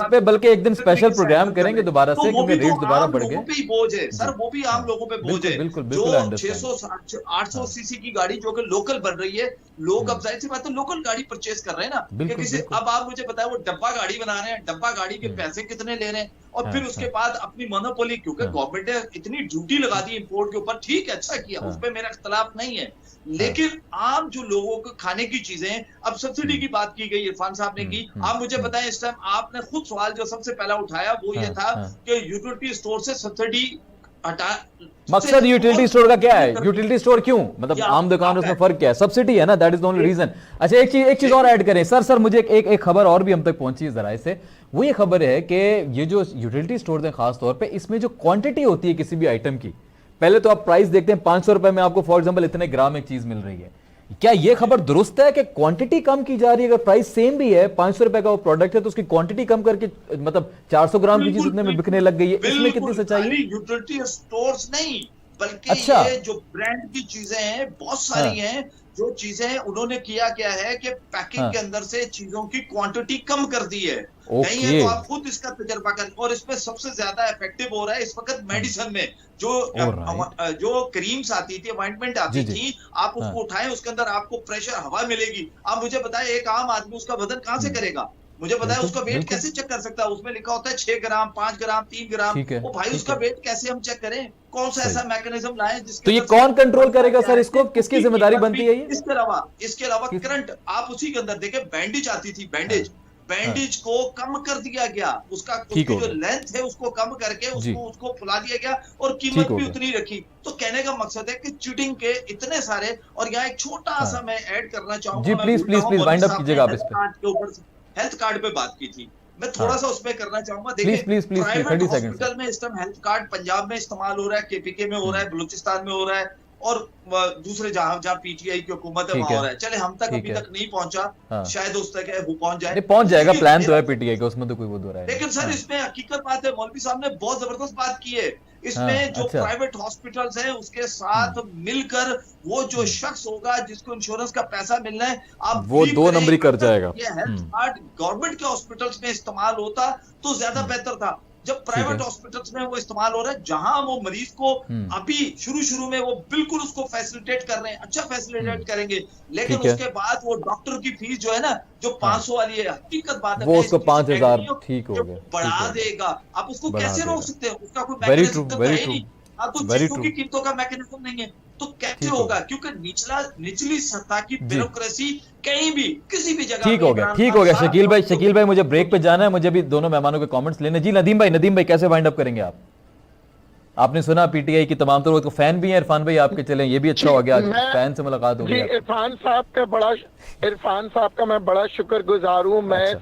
पे बल्कि एक दिन स्पेशल प्रोग्राम करेंगे दोबारा से, क्योंकि रेट दोबारा बढ़ गए। पे ही बोझ है सर, वो भी आम लोगों पे बोझ है। जो 600-800 सीसी की गाड़ी जो कि लोकल बन रही है, लोग अब जाहिर सी बात है लोकल गाड़ी परचेज कर रहे हैं ना, कि किसी अब आप मुझे बताएं वो डब्बा गाड़ी बना रहे हैं, डब्बा गाड़ी के पैसे कितने ले रहे हैं, और फिर उसके बाद अपनी मोनोपोली, क्योंकि गवर्नमेंट ने इतनी ड्यूटी लगा दी इंपोर्ट के ऊपर, ठीक है, अच्छा किया, उस पर मेरा इख्तलाफ नहीं है, लेकिन आम जो लोगों को खाने की चीजें, अब सब्सिडी की बात की गई, इरफान साहब ने की, आप मुझे बताएं इस टाइम आपने खुद सवाल जो सबसे पहला उठाया वो ये था कि यूटिलिटी स्टोर से सब्सिडी हटा। मकसद यूटिलिटी स्टोर का क्या है? यूटिलिटी स्टोर क्यों, मतलब आम दुकान उसमें फर्क क्या है? सब्सिडी है ना, that is the only reason. अच्छा एक चीज और ऐड करें सर, मुझे एक खबर और भी हम तक पहुंची जरा से, वो ये खबर है कि ये जो यूटिलिटी स्टोर है खास तौर पे, इसमें जो क्वांटिटी होती है किसी भी आइटम की, पहले तो आप प्राइस देखते हैं 500 रुपए में आपको फॉर एग्जांपल इतने ग्राम एक चीज मिल रही है, क्या ये खबर दुरुस्त है कि क्वांटिटी कम की जा रही है? अगर प्राइस सेम भी है, 500 रुपए का वो प्रोडक्ट है, तो उसकी क्वांटिटी कम करके मतलब 400 ग्राम की चीज उतने में बिकने लग गई है, इसमें कितनी सच्चाई है? यूटिलिटी स्टोर्स नहीं, बल्कि अच्छा, ये जो ब्रांड की चीजें हैं बहुत सारी हैं, जो चीजें उन्होंने किया क्या है कि पैकिंग के अंदर से चीजों की क्वांटिटी कम कर दी है। नहीं है तो आप खुद इसका तजर्बा करें, और इसमें सबसे ज्यादा इफेक्टिव हो रहा है इस वक्त मेडिसिन में, जो क्रीम्स आती थी, अपॉइंटमेंट आती थी, आप उसको उठाएं, उसके अंदर आपको प्रेशर हवा मिलेगी। आप मुझे बताएं एक आम आदमी उसका वजन कहां से करेगा? मुझे बताया उसका वेट कैसे चेक कर सकता है? उसमें लिखा होता है 6 ग्राम, 5 ग्राम, 3 ग्राम। वो भाई उसका वेट कैसे हम चेक करें? कौन सा ऐसा मैकेनिज्म लाएं जिसके, तो ये कौन कंट्रोल करेगा सर इसको? किसकी जिम्मेदारी बनती है ये? इसके अलावा करंट, आप उसी के अंदर देखें, बैंडेज आती थी, बैंडेज को कम कर दिया गया, उसका जो लेंथ है उसको कम करके उसको फुला दिया गया, और कीमत भी उतनी रखी। तो कहने का मकसद है कि चीटिंग के इतने सारे, और यहाँ एक छोटा सा मैं ऐड करना चाहूंगा, जी प्लीज वाइंड अप कीजिएगा आप इस पे। हेल्थ कार्ड पे बात की थी, मैं थोड़ा सा उसमें करना चाहूंगा। देखिए, प्राइवेट हॉस्पिटल में इस टाइम हेल्थ कार्ड पंजाब में इस्तेमाल हो रहा है, केपीके में हो रहा है, बलूचिस्तान में हो रहा है, और दूसरे जहां पीटीआई की हुकूमत है वहां हो रहा है। चले हम तक अभी तक नहीं पहुंचा, शायद उस तक है वो पहुंच जाए, पहुंच जाएगा, प्लान तो है पीटीआई का, उसमें तो कोई वो दो रहा है। लेकिन सर इसमें हकीकत बात है, मौलवी साहब ने बहुत जबरदस्त बात की है, इसमें जो प्राइवेट हॉस्पिटल्स हैं उसके साथ मिलकर वो जो शख्स होगा जिसको इंश्योरेंस का पैसा मिलना है, आप वो 2 नंबरी कर जाएगा। ये हेल्थ कार्ड गवर्नमेंट के हॉस्पिटल्स में इस्तेमाल होता तो ज्यादा बेहतर था। जब प्राइवेट हॉस्पिटल्स में वो इस्तेमाल हो रहा है, जहां वो मरीज को अभी शुरू में वो बिल्कुल उसको फैसिलिटेट कर रहे हैं, अच्छा फैसिलिटेट करेंगे, लेकिन उसके बाद वो डॉक्टर की फीस जो है ना, जो 500 वाली है, हकीकत बात है, वो उसको 5000 ठीक हो गया, बढ़ा देगा। आप उसको कैसे रोक सकते हैं? उसका कोई मैकेनिज्म तो है नहीं, आपको चीजों की कीमतों का मैकेनिज्म नहीं है, तो कैसे होगा? क्योंकि निचली सतह की ब्यूरोक्रेसी कहीं भी किसी भी जगह ठीक हो गया शकील भाई मुझे ब्रेक पे जाना है, मुझे भी दोनों मेहमानों के कमेंट्स लेने। जी नदीम भाई कैसे वाइंड अप करेंगे आप? आपने सुना पीटीआई की तमाम तो फैन भी हैं इरफान भाई आपके, चले ये भी अच्छा हो गया, फैन से मुलाकात हो गई। इरफान साहब का मैं बड़ा शुक्रगुजार हूँ। मैं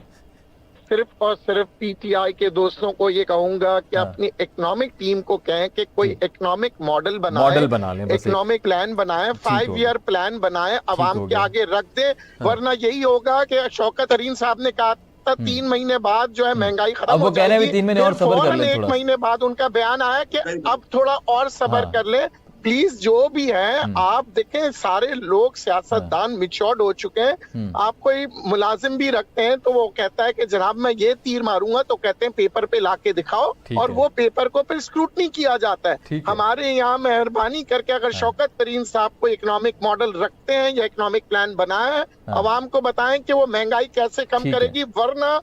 सिर्फ और सिर्फ पीटीआई के दोस्तों को ये कहूंगा कि अपनी इकोनॉमिक टीम को कहें कि कोई इकोनॉमिक मॉडल बना लें, बस इकोनॉमिक प्लान बनाए, 5 ईयर प्लान बनाए, अवाम के आगे रख दे। वरना यही होगा कि शौकत तरीन साहब ने कहा 3 महीने बाद जो है महंगाई खत्म हो जाएगी। 3 महीने और सब्र कर ले, 1 महीने बाद उनका बयान आया कि अब थोड़ा और सब्र कर ले प्लीज। जो भी है आप देखें, सारे लोग सियासतदान मिच्योर्ड हो चुके हैं। आप कोई मुलाजिम भी रखते हैं तो वो कहता है कि जनाब मैं ये तीर मारूंगा, तो कहते हैं पेपर पे लाके दिखाओ, और वो पेपर को फिर स्क्रूटनी किया जाता है। हमारे यहाँ मेहरबानी करके अगर शौकत तरीन साहब को इकोनॉमिक मॉडल रखते हैं या इकोनॉमिक प्लान बनाया है, अवाम को बताएं कि वो महंगाई कैसे कम करेगी। वरना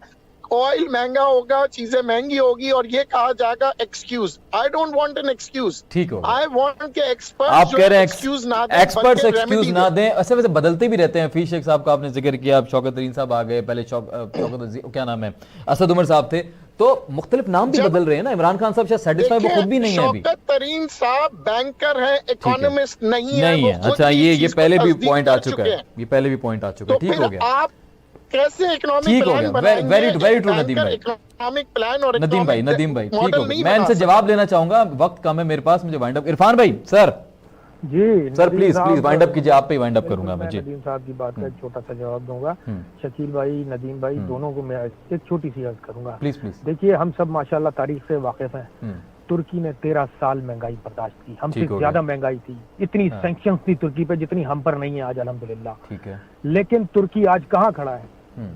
ऑयल महंगा होगा, चीजें महंगी होगी और ये कहा जाएगा excuse. I don't want an excuse, ठीक हो, आई वांट के एक्सपर्ट आप कह रहे हैं एक्सक्यूज ना दें, एक्सपर्ट्स एक्सक्यूज ना दें। ऐसे वैसे बदलते भी रहते हैं। हफीज शेख साहब का आपने जिक्र किया, अब शौकत तरीन साहब आ गए, पहले क्या नाम है, असद उमर साहब थे, तो मुख्तलिफ नाम भी बदल रहे हैं ना। इमरान खान साहब शायद सेटिस्फाई वो खुद भी नहीं है अभी। शौकत तरीन साहब बैंकर हैं, इकोनॉमिस्ट नहीं है। अच्छा, ये पहले भी पॉइंट आ चुका है, ये पहले भी पॉइंट आ चुका है, ठीक हो गया। आप कैसे इकोनॉमिक प्लान बनाएंगे? वेरी ट्रू नदीम भाई, इकोनॉमिक प्लान और नदीम भाई ठीक हो गया। मैं इनसे जवाब लेना चाहूंगा, वक्त कम है मेरे पास, मुझे वाइंड अप। इरफान भाई सर, जी सर प्लीज वाइंड अप कीजिए, आप पे वाइंड अप करूंगा मैं। जी, नदीम साहब की बात का एक छोटा सा जवाब दूंगा। शकील भाई, नदीम भाई, दोनों को मैं एक छोटी सी अर्ज करूंगा। प्लीज। देखिए, हम सब माशाल्लाह तारीख से वाकिफ हैं। तुर्की ने 13 साल महंगाई बर्दाश्त की, हमसे ज्यादा महंगाई थी। इतनी सैंक्शंस थी तुर्की पे जितनी हम पर नहीं है आज, अल्हम्दुलिल्लाह। ठीक है, लेकिन तुर्की आज कहाँ खड़ा है?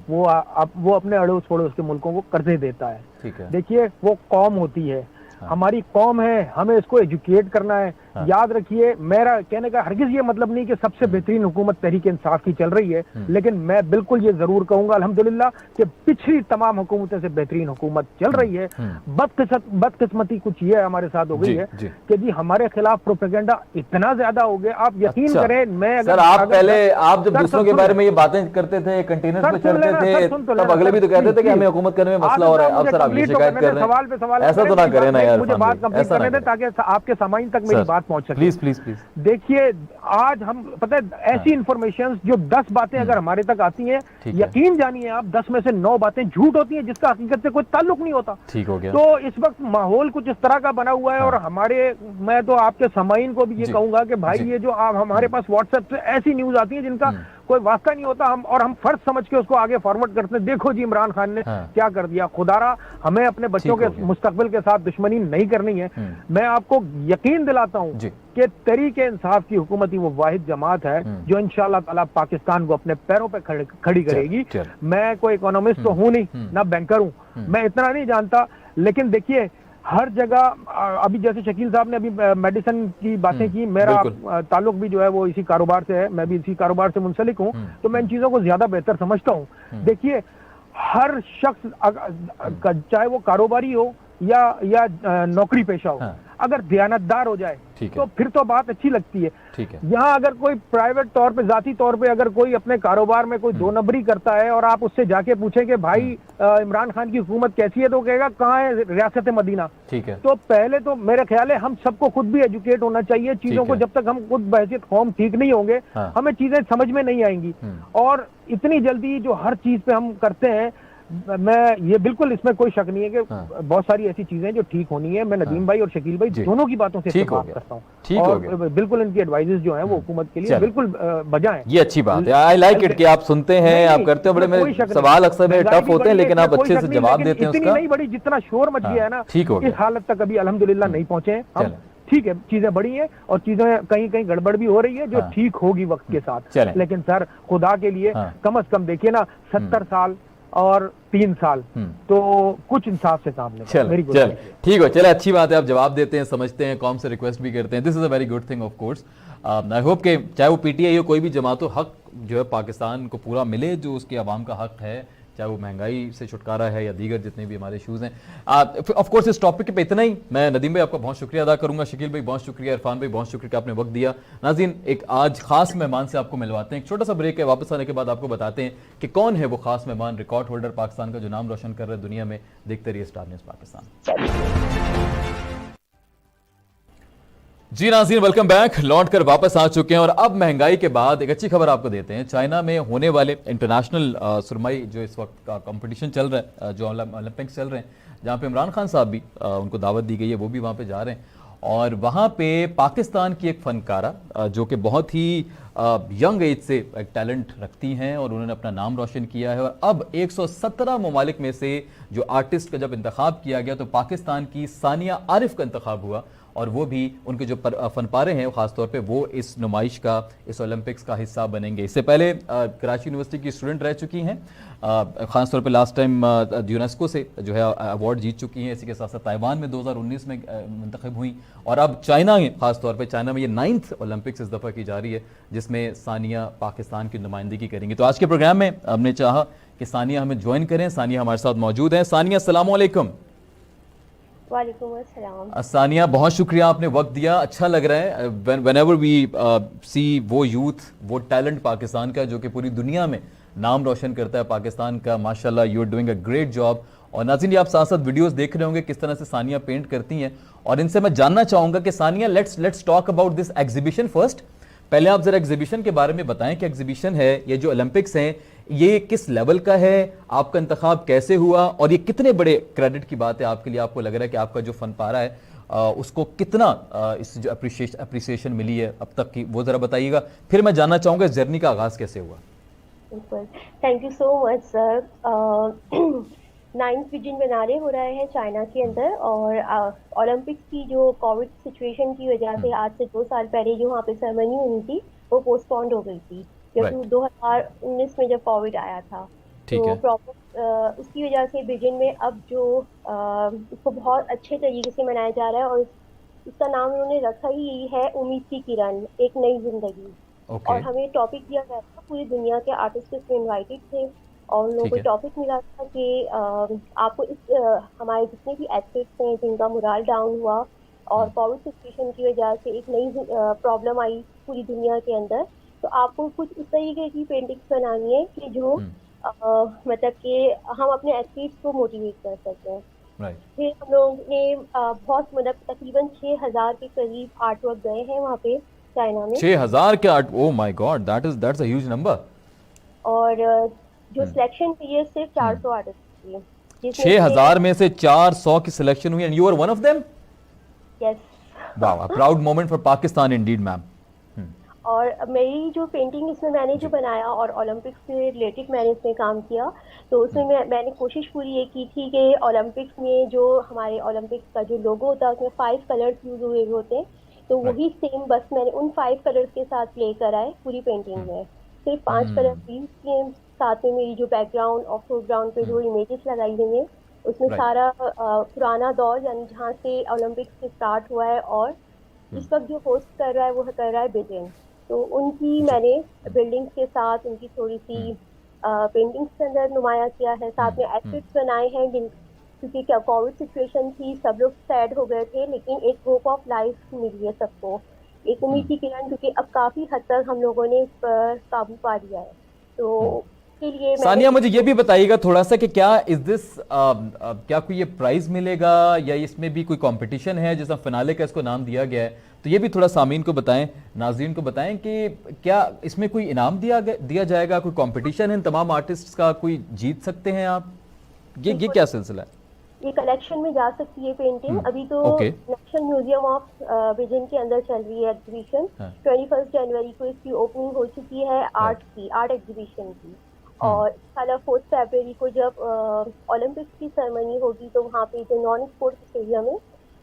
वो अपने अड़ोस पड़ोस के मुल्कों को कर्जे देता है। ठीक है, देखिए, वो कौम होती है, हमारी कौम है, हमें इसको एजुकेट करना है। याद रखिए, मेरा कहने का हरगिज ये मतलब नहीं कि सबसे बेहतरीन हुकूमत तहरीक इंसाफ की चल रही है, लेकिन मैं बिल्कुल ये जरूर कहूंगा अल्हम्दुलिल्लाह कि पिछली तमाम हुकूमतों से बेहतरीन हुकूमत चल रही है। बदकिस्मती कुछ ये हमारे साथ हो गई है कि जी हमारे खिलाफ प्रोपेगेंडा इतना ज्यादा हो गया। आप यकीन करें, मैं सर आप जब दूसरों के बारे में ये बातें करते थे, कंटेनर्स पे चढ़ते थे, तब अगले भी तो कहते थे कि हमें हुकूमत करने में मसला हो रहा है। अब सर आप ये शिकायत कर रहे हैं, सवाल पे सवाल, ऐसा तो ना करें ना यार, मुझे बात कंप्लीट करने दें ताकि आपके सामाइन तक मेरी बात पहुंच सके। प्लीज। देखिए, आज हम पता है ऐसी इंफॉर्मेशन जो 10 बातें अगर हमारे तक आती हैं, यकीन जानिए आप 10 में से 9 बातें झूठ होती हैं जिसका हकीकत से कोई ताल्लुक नहीं होता। ठीक हो गया। तो इस वक्त माहौल कुछ इस तरह का बना हुआ है। और मैं तो आपके सामाइन को भी ये कहूंगा कि भाई, ये जो आप हमारे पास व्हाट्सएप से ऐसी न्यूज आती है जिनका कोई वास्ता नहीं होता, हम फर्ज समझ के उसको आगे फॉरवर्ड करते हैं। देखो जी, इमरान खान ने क्या कर दिया। खुदारा, हमें अपने बच्चों के मुस्तकबिल के साथ दुश्मनी नहीं करनी है। मैं आपको यकीन दिलाता हूं कि तहरीक इंसाफ की हुकूमत ही वो वाहिद जमात है जो इंशाअल्लाह ताला पाकिस्तान को अपने पैरों पे खड़ी करेगी। मैं कोई इकोनॉमिस्ट तो हूं नहीं, ना बैंकर हूं, मैं इतना नहीं जानता। लेकिन देखिए, हर जगह अभी जैसे शकील साहब ने अभी मेडिसिन की बातें की, मेरा ताल्लुक भी जो है वो इसी कारोबार से है, मैं भी इसी कारोबार से मुंसलिक हूं, तो मैं इन चीजों को ज्यादा बेहतर समझता हूं। देखिए, हर शख्स चाहे वो कारोबारी हो या नौकरी पेशा हो, अगर दयानतदार हो जाए तो फिर तो बात अच्छी लगती है। यहाँ अगर कोई प्राइवेट तौर पे, जाती तौर पे अगर कोई अपने कारोबार में कोई 2 नंबरी करता है और आप उससे जाके पूछें कि भाई इमरान खान की हुकूमत कैसी है, तो कहेगा कहाँ है रियासत मदीना। ठीक है, तो पहले तो मेरे ख्याल है हम सबको खुद भी एजुकेट होना चाहिए चीजों को। जब तक हम खुद बहैसियत कौम ठीक नहीं होंगे, हमें चीजें समझ में नहीं आएंगी। और इतनी जल्दी जो हर चीज पे हम करते हैं, मैं ये बिल्कुल इसमें कोई शक नहीं है कि बहुत सारी ऐसी चीजें जो ठीक होनी है। मैं नदीम भाई और शकील भाई दोनों की बातों से बात करता हूँ, और बिल्कुल इनकी एडवाइजेस जो हैं वो हुकूमत के लिए बिल्कुल बजा हैं। ये अच्छी बात है, आई लाइक इट कि आप सुनते हैं, आप करते हो। बड़े सवाल अक्सर में टफ होते हैं, लेकिन आप अच्छे से जवाब देते हैं। इतनी नहीं बड़ी जितना शोर मच गया है ना, इस हालत तक अभी अल्हम्दुलिल्लाह नहीं पहुंचे हैं। ठीक है, चीजें बड़ी हैं और चीजें कहीं कहीं गड़बड़ भी हो रही है जो ठीक होगी वक्त के साथ। लेकिन सर, खुदा के लिए कम से कम देखिए ना, 70 साल और 3 साल, तो कुछ इंसाफ से काम लें। चल ठीक हो, चले अच्छी बात है, आप जवाब देते हैं, समझते हैं, कौम से रिक्वेस्ट भी करते हैं। This is a very good thing of course. I hope कि चाहे वो पीटीआई हो, कोई भी जमात हो, हक जो है पाकिस्तान को पूरा मिले, जो उसके अवाम का हक है, चाहे वो महंगाई से छुटकारा है या दीगर जितने भी हमारे इश्यूज हैं। ऑफ कोर्स इस टॉपिक पे इतना ही। मैं नदीम भाई आपका बहुत शुक्रिया अदा करूंगा, शकील भाई बहुत शुक्रिया, इरफान भाई बहुत शुक्रिया कि आपने वक्त दिया। नाज़रीन, एक आज खास मेहमान से आपको मिलवाते हैं, एक छोटा सा ब्रेक है, वापस आने के बाद आपको बताते हैं कि कौन है वो खास मेहमान, रिकॉर्ड होल्डर पाकिस्तान का, जो नाम रोशन कर रहे हैं दुनिया में। देखते रहिए स्टार न्यूज़ पाकिस्तान। जी नाज़रीन, वेलकम बैक। लौट कर वापस आ चुके हैं और अब महंगाई के बाद एक अच्छी खबर आपको देते हैं। चाइना में होने वाले इंटरनेशनल सुरमई जो इस वक्त का कंपटीशन चल रहा है, जो ओलंपिक्स चल रहे हैं, जहां पे इमरान खान साहब भी उनको दावत दी गई है, वो भी वहां पे जा रहे हैं। और वहां पे पाकिस्तान की एक फनकारा जो कि बहुत ही यंग एज से एक टैलेंट रखती हैं और उन्होंने अपना नाम रोशन किया है। और अब 117 ममालिक में से जो आर्टिस्ट का जब इंतखाब किया गया तो पाकिस्तान की सानिया आरिफ का इंतखाब हुआ और वो भी उनके जो फनपारे हैं खासतौर पे वो इस नुमाइश का, इस ओलंपिक्स का हिस्सा बनेंगे। इससे पहले कराची यूनिवर्सिटी की स्टूडेंट रह चुकी हैं, खासतौर पे लास्ट टाइम यूनेस्को से जो है अवार्ड जीत चुकी हैं। इसी के साथ साथ ताइवान में 2019 में मुंतखब हुई और अब चाइना में, खासतौर पे चाइना में ये 9th ओलंपिक्स इस दफ़ा की जा रही है जिसमें सानिया पाकिस्तान की नुमाइंदगी करेंगी। तो आज के प्रोग्राम में हमने चाहा कि सानिया हमें ज्वाइन करें। सानिया हमारे साथ मौजूद हैं। सानिया, अस्सलाम वालेकुम। वालेकुम अस्सलाम। सानिया, बहुत शुक्रिया, आपने वक्त दिया। अच्छा लग रहा है व्हेनेवर वी सी वो यूथ, वो टैलेंट पाकिस्तान का जो कि पूरी दुनिया में नाम रोशन करता है पाकिस्तान का। माशाल्लाह, you are doing a great job. और नाज़रीन, ये आप साथ साथ वीडियोस देख रहे होंगे किस तरह से सानिया पेंट करती हैं। और इनसे मैं जानना चाहूँगा कि Sania, let's talk about this exhibition first. पहले आप जरा एग्जीबिशन के बारे में बताएं कि एग्जीबिशन है, ये जो ओलंपिक्स हैं, ये किस लेवल का है, आपका इंतखाब कैसे हुआ और ये कितने बड़े क्रेडिट की बात है आपके लिए? आपको लग रहा है कि आपका जो फनपारा है उसको कितना इस जो अप्रिसिएशन मिली है अब तक की, वो जरा बताइएगा। फिर मैं जानना चाहूंगा इस जर्नी का आगाज कैसे हुआ। बिल्कुल, thank you so much sir. 9th vision बिनाले हो रहा है चाइना के अंदर और ओलंपिक्स की जो कोविड सिचुएशन की वजह से आज से 2 साल पहले जो वहाँ पे सेरेमनी होनी थी वो पोस्टपोन्ड हो गई थी, क्योंकि 2019 में जब कोविड आया था। तो प्रॉब्लम उसकी वजह से बीजिंग में अब जो इसको बहुत अच्छे तरीके से मनाया जा रहा है और इसका नाम उन्होंने रखा ही यही है, उम्मीद की किरण, एक नई जिंदगी। और हमें टॉपिक दिया गया था, पूरी दुनिया के आर्टिस्ट इसमें इन्वाइटेड थे और उन लोगों को टॉपिक मिला था कि आपको इस हमारे जितने भी एथलीट्स हैं जिनका मोरल डाउन हुआ और कोविड सिचुएशन की वजह से एक नई प्रॉब्लम आई पूरी दुनिया के अंदर, तो आपको कुछ इस तरीके की पेंटिंग्स बनानी है कि जो मतलब कि हम अपने एथलीट्स को मोटिवेट कर सकें। फिर हम लोगों ने बहुत मतलब तकरीबन 6000 के करीब आर्ट वर्क गए हैं वहाँ पे चाइना में। 6000 के art, oh my God, that's a huge number. और जो सिलेक्शन की है सिर्फ 400 आर्टिस्ट की, 6000 में से 400 की सिलेक्शन हुई and you are one of them. Yes, wow, a proud moment for Pakistan indeed ma'am. और मेरी जो पेंटिंग इसमें मैंने जो बनाया और ओलंपिक्स से रिलेटेड मैंने इसमें काम किया, तो उसमें मैंने कोशिश पूरी ये की थी कि ओलंपिक्स में जो हमारे ओलंपिक्स का जो लोगो होता है उसमें 5 कलर्स यूज हुए होते हैं, तो वही सेम बस मैंने उन 5 कलर्स के साथ प्ले कराए पूरी पेंटिंग में। सिर्फ 5 कलर यूज किए, साथ में मेरी जो बैकग्राउंड और फोरग्राउंड पे जो इमेजेस लगाई गई हैं उसमें सारा पुराना दौर यानी जहाँ से ओलंपिक्स स्टार्ट हुआ है और इस वक्त जो होस्ट कर रहा है वो कर रहा है बीजिंग, तो उनकी मैंने बिल्डिंग्स के साथ उनकी थोड़ी सी पेंटिंग्स के अंदर नुमाया किया है। साथ में एथलीट्स बनाए हैं क्योंकि क्या कोविड सिचुएशन थी, सब लोग सैड हो गए थे, लेकिन एक होप ऑफ लाइफ मिली है सबको, एक उम्मीद की किरण, क्योंकि अब काफी हद तक हम लोगों ने इस पर काबू पा लिया है। तो के लिए सानिया, मुझे ये भी बताइएगा थोड़ा सा कि क्या इस दिस क्या कोई ये प्राइज मिलेगा या इसमें भी कोई कंपटीशन है, जैसा फिनाले का इसको नाम दिया गया है, तो ये भी थोड़ा सामीन को बताएं, नाज़रीन को बताएं कि क्या इसमें कोई इनाम दिया जाएगा, कोई कंपटीशन है तमाम आर्टिस्ट्स का, कोई जीत सकते हैं आप, ये क्या सिलसिला है? ये कलेक्शन में जा सकती है पेंटिंग। अभी तो नेशनल म्यूजियम ऑफ बीजिंग के अंदर चल रही है एग्जीबिशन। 21 जनवरी को इसकी ओपनिंग हो चुकी है आर्ट एग्जीबिशन की, और साल 4 फरवरी को जब ओलंपिक्स की सेरेमनी होगी तो वहाँ पे जो नॉन स्पोर्ट्स स्टेडियम है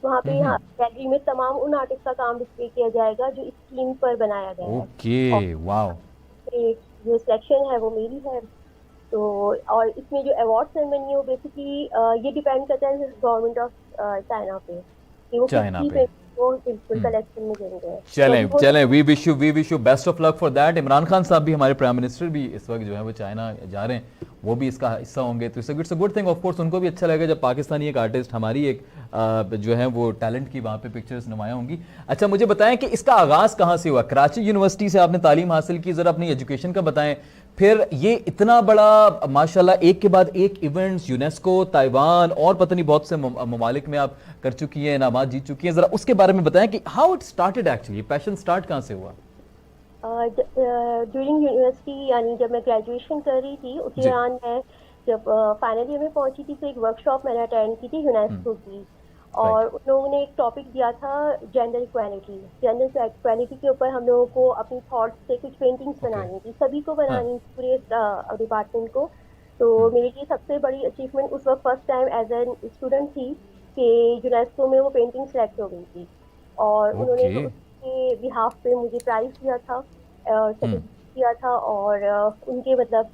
वहाँ पे गैलरी में तमाम उन आर्टिस्ट का काम डिस्प्ले किया जाएगा जो इस थीम पर बनाया गया है। Okay, wow. जो सिलेक्शन है वो मेरी है, तो और इसमें जो अवार्ड सेरेमनी है बेसिकली ये डिपेंड करता है गवर्नमेंट ऑफ चाइना पे कि वो बिल्कुल कलेक्शन में देंगे। चलें, we wish you best of luck for that. Imran Khan साहब भी, हमारे प्राइम मिनिस्टर भी इस वक्त जो है वो चाइना जा रहे हैं वो भी इसका हिस्सा होंगे, तो it's a good thing. Of course उनको भी अच्छा लगेगा जब पाकिस्तानी एक आर्टिस्ट, हमारी एक जो है वो टैलेंट की वहाँ पे पिक्चर्स नुमाया होंगी। अच्छा मुझे बताएं कि इसका आगाज़ कहाँ से हुआ? कराची यूनिवर्सिटी से आपने तालीम हासिल की, ज़रा अपनी एजुकेशन का बताएं। फिर ये इतना बड़ा माशाल्लाह एक के बाद एक इवेंट्स, यूनेस्को, ताइवान और पता नहीं बहुत से ममालिक में आप कर चुकी हैं, इनामात जीत चुकी हैं, ज़रा उसके बारे में बताएं कि how it started actually, passion start कहाँ से हुआ? ड्यूरिंग यूनिवर्सिटी, यानी जब मैं ग्रेजुएशन कर रही थी उसी दौरान मैं जब फाइनल ईयर में पहुंची थी तो एक वर्कशॉप मैंने अटेंड की थी यूनेस्को की, और उन लोगों ने एक टॉपिक दिया था जेंडर इक्वालिटी। जेंडर इक्वालिटी के ऊपर हम लोगों को अपनी थॉट्स से कुछ पेंटिंग्स बनानी थी, सभी को बनानी थी, पूरे डिपार्टमेंट को। तो मेरे लिए सबसे बड़ी अचीवमेंट उस वक्त first time as an student थी कि यूनेस्को में वो पेंटिंग सेलेक्ट हो गई थी, और उन्होंने तो उसके बिहाफ पे मुझे प्राइज दिया था, सर्टिफिकेट दिया था, और उनके मतलब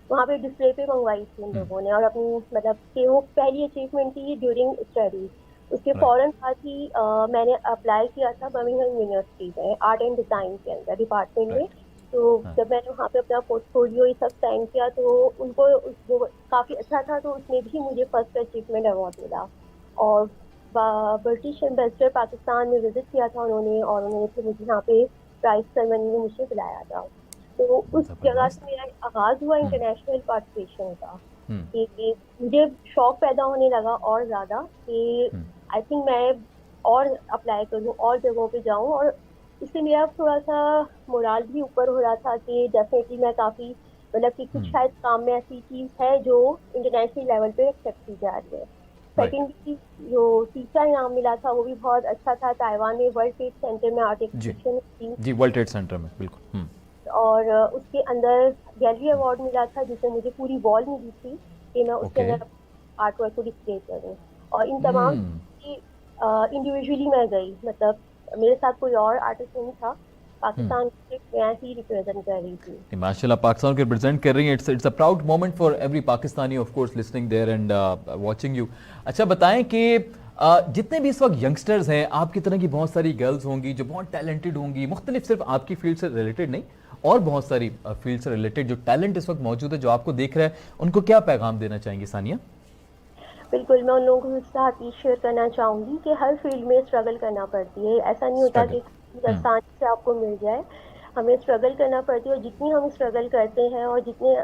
वहाँ पे डिस्प्ले पे मंगवाई थी उन लोगों ने, और अपनी मतलब कि वो पहली अचीवमेंट थी ड्यूरिंग स्टडीज। उसके फौरन साथ ही मैंने अप्लाई किया था बर्मिंघम यूनिवर्सिटी में आर्ट एंड डिज़ाइन के अंदर डिपार्टमेंट में। तो जब मैंने वहाँ पे अपना पोर्टफोलियो ये सब साइन किया तो उनको वो काफ़ी अच्छा था, तो उसमें भी मुझे फर्स्ट अचीवमेंट अवार्ड मिला। और ब्रिटिश एम्बेसडर पाकिस्तान में विजिट किया था उन्होंने, और उन्होंने फिर मुझे यहाँ पे प्राइज सेरेमनी में मुझे बुलाया था। तो उस जगह से मेरा आगाज़ हुआ इंटरनेशनल पार्टिसिपेशन का, कि मुझे शौक पैदा होने लगा और ज़्यादा कि आई थिंक मैं और अप्लाई करूँ, और जगहों पे जाऊँ, और इससे मेरा थोड़ा सा मोराल भी ऊपर हो रहा था कि डेफिनेटली मैं काफ़ी मतलब कि कुछ शायद काम में ऐसी चीज़ है जो इंटरनेशनल लेवल पे एक्सेप्ट की जा रही है। सेकेंडली जो तीसरा इनाम मिला था वो भी बहुत अच्छा था, ताइवान में वर्ल्ड ट्रेड सेंटर में आर्ट एग्जीबिशन थी जी, वर्ल्ड ट्रेड सेंटर में, बिल्कुल। और उसके अंदर गैलरी अवार्ड मिला था, जिसमें मुझे पूरी वॉल मिली थी कि मैं उसके अंदर आर्ट वर्क को डिस्प्ले करूँ। और इन तमाम इंडिविजुअली मैं गई, मतलब मेरे साथ कोई और आर्टिस्ट नहीं था, पाकिस्तान से मैं ही रिप्रेजेंट कर रही थी। माशाल्लाह पाकिस्तान को रिप्रेजेंट कर रही हैं। It's a proud moment for every Pakistani of course listening there and watching you. अच्छा बताएं कि जितने भी इस वक्त यंगस्टर्स हैं, आपकी तरह की बहुत सारी गर्ल्स होंगी जो बहुत टैलेंटेड होंगी, मुख्तलिफ सिर्फ आपकी फील्ड से रिलेटेड नहीं, और बहुत सारी फील्ड से रिलेटेड जो टैलेंट इस वक्त मौजूद है, जो आपको देख रहा है, उनको क्या पैगाम देना चाहेंगी सानिया? बिल्कुल, मैं उन लोगों को इस साथ ये शेयर करना चाहूँगी कि हर फील्ड में स्ट्रगल करना पड़ती है। ऐसा नहीं होता कि आसानी से आपको मिल जाए, हमें स्ट्रगल करना पड़ती है, और जितनी हम स्ट्रगल करते हैं और जितने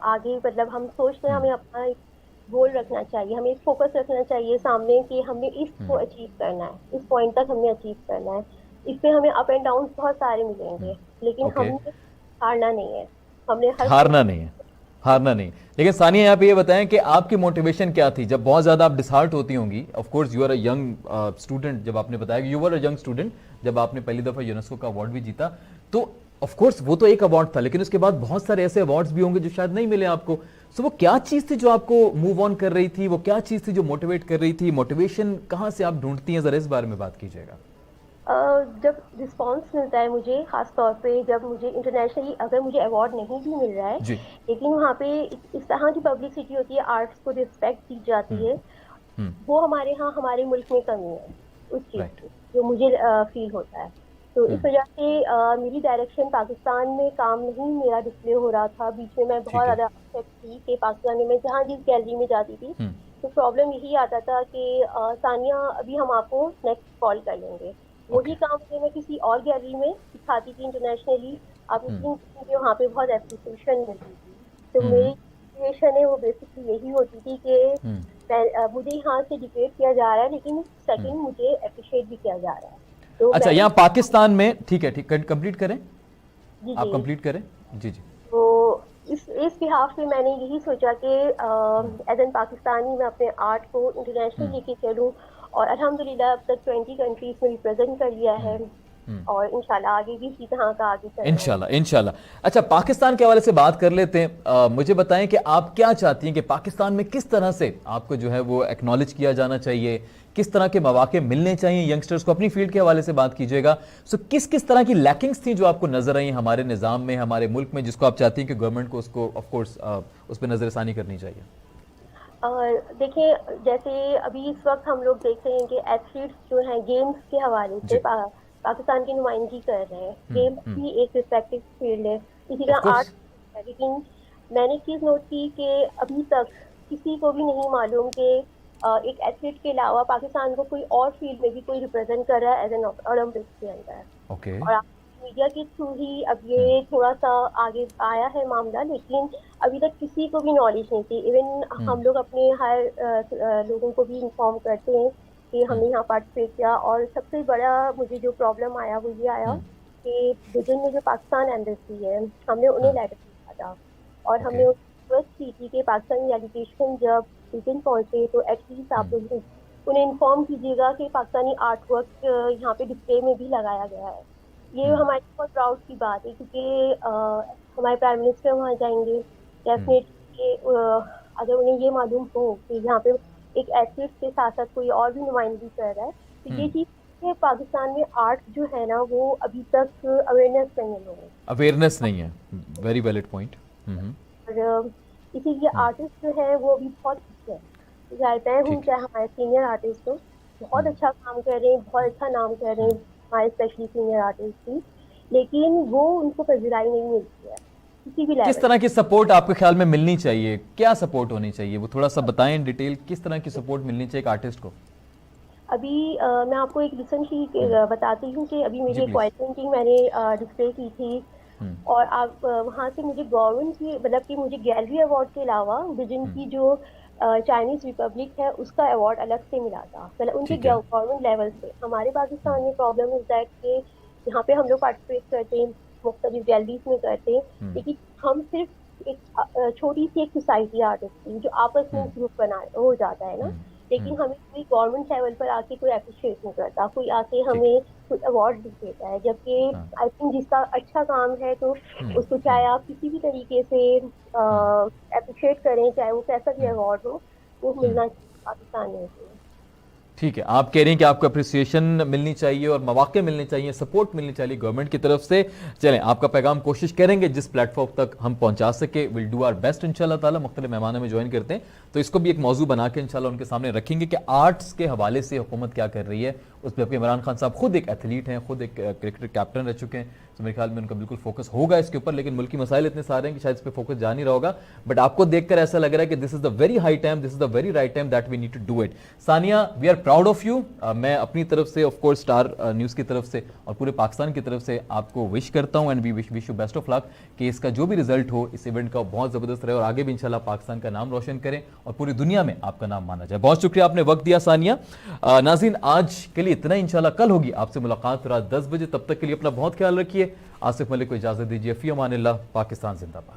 आगे मतलब हम सोचते हैं, हमें अपना एक गोल रखना चाहिए, हमें एक फोकस रखना चाहिए सामने कि हमें इसको अचीव करना है, इस पॉइंट तक हमें अचीव करना है। इसमें हमें अप एंड डाउन बहुत सारे मिलेंगे, लेकिन हमें हारना नहीं है, हमने हारना नहीं। लेकिन सानिया यहाँ पे ये बताएं कि आपकी मोटिवेशन क्या थी जब बहुत ज्यादा आप डिसहार्ट होती होंगी? Of course you are a young student, जब आपने बताया कि you were a young student जब आपने पहली दफा यूनेस्को का अवार्ड भी जीता, तो ऑफ कोर्स वो तो एक अवार्ड था, लेकिन उसके बाद बहुत सारे ऐसे अवार्ड्स भी होंगे जो शायद नहीं मिले आपको। सो वो क्या चीज थी जो आपको मूव ऑन कर रही थी? वो क्या चीज थी जो मोटिवेट कर रही थी? मोटिवेशन कहाँ से आप ढूंढती हैं, जरा इस बारे में बात कीजिएगा। जब रिस्पांस मिलता है मुझे, खास तौर पे जब मुझे इंटरनेशनली अगर मुझे अवार्ड नहीं भी मिल रहा है, लेकिन वहाँ पे इस तरह की पब्लिसिटी होती है, आर्ट्स को रिस्पेक्ट दी जाती है, वो हमारे यहाँ हमारे मुल्क में कमी है उस चीज़ की, जो मुझे फील होता है। तो इस वजह से मेरी डायरेक्शन पाकिस्तान में काम नहीं मेरा डिस्प्ले हो रहा था। बीच में मैं बहुत ज़्यादा अपसेट थी कि पाकिस्तान में मैं जहाँ जिस गैलरी में जाती थी तो प्रॉब्लम यही आता था कि सानिया अभी हम आपको नेक्स्ट कॉल कर लेंगे, वही काम मैं किसी और गैलरी में सिखाती थी इंटरनेशनली, अब मुझे वहाँ पे बहुत एप्रिसिएशन मिलती थी। तो मेरी सिचुएशन है वो बेसिकली यही होती थी कि मुझे यहाँ से डिबेट किया जा रहा है, लेकिन सेकंड मुझे अप्रिशिएट भी किया जा रहा है। तो अच्छा, यहाँ पाकिस्तान में ठीक है, कंप्लीट करें आप, कंप्लीट करें जी। तो इस बिहाफ पे मैंने यही सोचा कि एज एन पाकिस्तानी मैं अपने आर्ट को इंटरनेशनल लेके चलूँ, और अल्हम्दुलिल्लाह अब तक 20 कंट्रीज में रिप्रेजेंट कर लिया है, और इंशाल्लाह आगे भी इसी तरह का आगे चलेगा इंशाल्लाह। अच्छा, पाकिस्तान के हवाले से बात कर लेते हैं। मुझे बताएं कि आप क्या चाहती हैं कि पाकिस्तान में किस तरह से आपको जो है वो एक्नॉलेज किया जाना चाहिए, किस तरह के मौके मिलने चाहिए यंगस्टर्स को? अपनी फील्ड के हवाले से बात कीजिएगा। सो किस तरह की लैकिंग्स थी जो आपको नजर आई हमारे निज़ाम में, हमारे मुल्क में, जिसको आप चाहती हैं कि गवर्नमेंट को उसको ऑफ कोर्स उस पर नजरसानी करनी चाहिए? देखिए, जैसे अभी इस वक्त हम लोग देख रहे हैं कि एथलीट्स जो हैं गेम्स के हवाले से पाकिस्तान की नुमाइंदगी कर रहे हैं। गेम्स भी एक रिस्पेक्टिव फील्ड है, इसी तरह आर्ट है, लेकिन मैंने एक चीज नोट की कि अभी तक किसी को भी नहीं मालूम कि एक एथलीट के अलावा पाकिस्तान को कोई और फील्ड में भी कोई रिप्रेजेंट कर रहा है एज एन ओलंपिक्स के अंदर। ओके। और मीडिया के थ्रू ही अब ये थोड़ा सा आगे आया है मामला, लेकिन अभी तक किसी को भी नॉलेज नहीं थी। इवन हम लोग अपने हर लोगों को भी इंफॉर्म करते हैं कि हमने यहाँ पार्टिसिपेट किया। और सबसे बड़ा मुझे जो प्रॉब्लम आया वो ये आया कि बिजन में जो पाकिस्तान एम्बेसी है, हमने उन्हें लेटर लिखा था और हमने रिक्वेस्ट की थी कि पाकिस्तानी डेलीगेशन जब बिजन पहुंचे तो एटलीस्ट आप लोग उन्हें इन्फॉर्म कीजिएगा कि पाकिस्तानी आर्ट वर्क यहाँ पे डिस्प्ले में भी लगाया गया है। ये हमारी बहुत प्राउड की बात है, क्योंकि हमारे प्राइम मिनिस्टर वहाँ जाएंगे डेफिनेटली। अगर उन्हें ये मालूम हो कि यहाँ पे एक एथलीट के साथ साथ कोई और भी नुमाइंदगी कर रहा है, तो ये चीज पाकिस्तान में आर्ट जो है ना वो अभी तक अवेयरनेस नहीं है लोगों को। अवेयरनेस नहीं है, वेरी वैलिड पॉइंट। और इसीलिए आर्टिस्ट जो है वो अभी बहुत पीछे है, चाहे मैं हूँ चाहे हमारे सीनियर आर्टिस्ट हो, बहुत अच्छा काम कर रहे हैं, बहुत अच्छा नाम कर रहे हैं हमारे स्पेशली सीनियर आर्टिस्ट भी, लेकिन वो उनको पजीराई नहीं मिलती है किसी भी लेवल। किस तरह की सपोर्ट आपके ख्याल में मिलनी चाहिए, क्या सपोर्ट होनी चाहिए, वो थोड़ा सा बताएं डिटेल, किस तरह की सपोर्ट मिलनी चाहिए एक आर्टिस्ट को? अभी मैं आपको एक रिसेंटली बताती हूँ कि अभी मेरी एक ऑयल पेंटिंग मैंने डिस्प्ले की थी और आप वहाँ से मुझे गवर्नमेंट की मतलब कि मुझे गैलरी अवार्ड के अलावा बिजन की जो चाइनीज रिपब्लिक है उसका अवार्ड अलग से मिला था, मतलब उनके गवर्नमेंट लेवल से। हमारे पाकिस्तान में प्रॉब्लम इज दैट कि यहाँ पे हम लोग पार्टिसिपेट करते हैं मुख्तलिफ गैलरीज में करते हैं, लेकिन हम सिर्फ एक छोटी सी एक सोसाइटी आर्टिस्ट की जो आपस में ग्रुप बना हो जाता है ना, लेकिन हमें कोई गवर्नमेंट लेवल पर आके कोई अप्रिशिएट नहीं करता, कोई आके हमें कोई अवार्ड भी देता है। जबकि आई थिंक जिसका अच्छा काम है तो उसको चाहे आप किसी भी तरीके से अप्रिशिएट करें, चाहे वो कैसा भी अवार्ड हो, वो मिलना चाहिए पाकिस्तान में। ठीक है, आप कह रहे हैं कि आपको अप्रिसिएशन मिलनी चाहिए और मौके मिलने चाहिए, सपोर्ट मिलनी चाहिए गवर्नमेंट की तरफ से। चलें, आपका पैगाम कोशिश करेंगे जिस प्लेटफॉर्म तक हम पहुंचा सके, विल डू आवर बेस्ट इंशाल्लाह ताला। मुख्तलिफ मेहमान में ज्वाइन करते हैं तो इसको भी एक मौजू बना के इंशाल्लाह उनके सामने रखेंगे कि आर्ट्स के हवाले से हुकूमत क्या कर रही है। उस पर इमरान खान साहब खुद एक एथलीट हैं, खुद एक क्रिकेट कैप्टन रह चुके हैं, तो मेरे ख्याल में उनका बिल्कुल फोकस होगा इसके ऊपर। लेकिन मुल्की मसाइल इतने सारे हैं कि शायद इस पर फोकस जा नहीं रहा होगा, बट आपको देखकर ऐसा लग रहा है कि this is the very high time, this is the very right time that we need to do it. Sania, we are proud of you. मैं अपनी तरफ से, ऑफ कोर्स स्टार न्यूज़ की तरफ से और पूरे पाकिस्तान की तरफ से आपको विश करता हूं and we wish you best of luck कि इसका जो भी रिजल्ट हो इस इवेंट का बहुत ज़बरदस्त रहे और आगे भी इंशाल्लाह पाकिस्तान का नाम रोशन करें और पूरी दुनिया में आपका नाम माना जाए। बहुत शुक्रिया, आपने वक्त दिया सानिया। नाज़रीन, आज के लिए इतना ही, इंशाल्लाह कल होगी आपसे मुलाकात रात 10 बजे। तब तक के लिए अपना बहुत ख्याल रखिए। आसिफ मलिक को इजाज़त दीजिए। फ़ी अमानिल्लाह। पाकिस्तान जिंदाबाद।